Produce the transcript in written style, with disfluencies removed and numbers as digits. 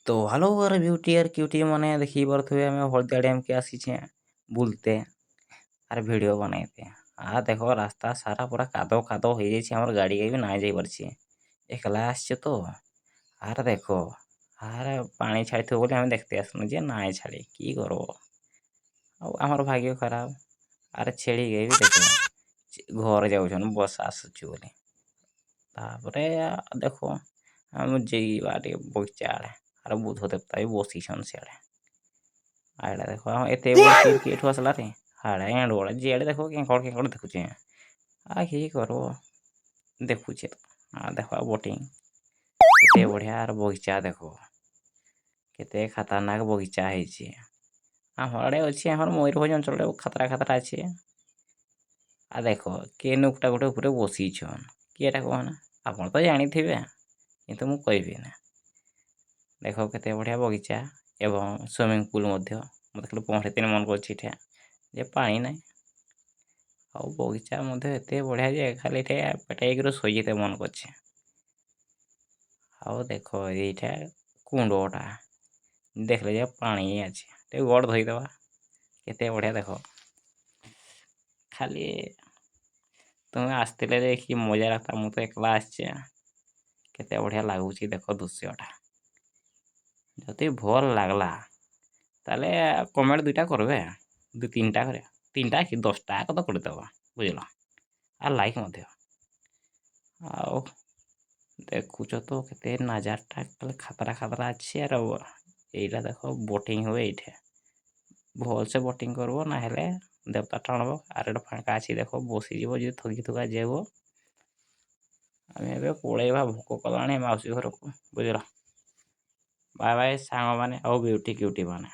तो हेलो अरे ब्यूटी यार क्यूटी माने देखी पारे आम हलदिया डैम के आसीचे बुलते आर वीडियो बनाइते आ देखो रास्ता सारा पूरा कादो कादो हो जाइए आम गाड़ी भी ना जाई पारछी एकला आसছে तो आर देखो आर पानी छाड़ी बोले आम देखते आसनु जे ना छाड़ी की करब आमर भाग्य खराब आर छेड़ी गई भी देखो घर जाऊन बस आसुची बोली तापरे देखो आम जीवा बगीचा आड़े आर बुध देवता भी बसीछन सियाड़े आड़े देखो एत बड़ तीर किठू आसला रे हाड़े एंड बड़े जीआड़े देखो केंकड़ देखुचे आ कि करब देखुचे आ देखो बोटिंग केते बढ़िया आर बगीचा देखो केते खतरनाक बगीचा है आम आड़े अच्छे आम मयूरभंज अंचल खतरा खतरा अच्छे आ देखो के नुकटा गोटे उपरे बसीछन किएटा कहना आप तो जानी थे किंतु मु कहबी ना देखो केते बढ़िया बगीचा एवं स्विमिंग पूल मत खाली पहरे मन कर जे पानी ना आ बगीचा एत बढ़िया जे खाली पेटाइक शोते मन कर देखो ये कुंडटा देखले जे पानी अच्छे गड़ धोईदबा केते बढ़िया देखो खाली तुम्हें आसते देखिए मजा लगता मुझे तो एकला आसचे केते बढ़िया लगुच देखो दृश्यटा जदि भल लगला ताले कमेंट दुईटा करबे दु तीनटा करे तीनटा कि 10टा तो करदेव बुझल आ लाइक मध्य आओ देखुच तो केते नजारटा खतरा खतरा अच्छे यार यहीटा देखो बोटिंग हुए ये भल से बोटिंग करब ना हेले देवता टाणब आर फाँका अच्छी देखो बसीज जो थकी थुका जाब आम पलैबा भोक कला मौसी घर को बुझल बाय बाय सांग मैंने ब्यूटी क्यूटी मैंने।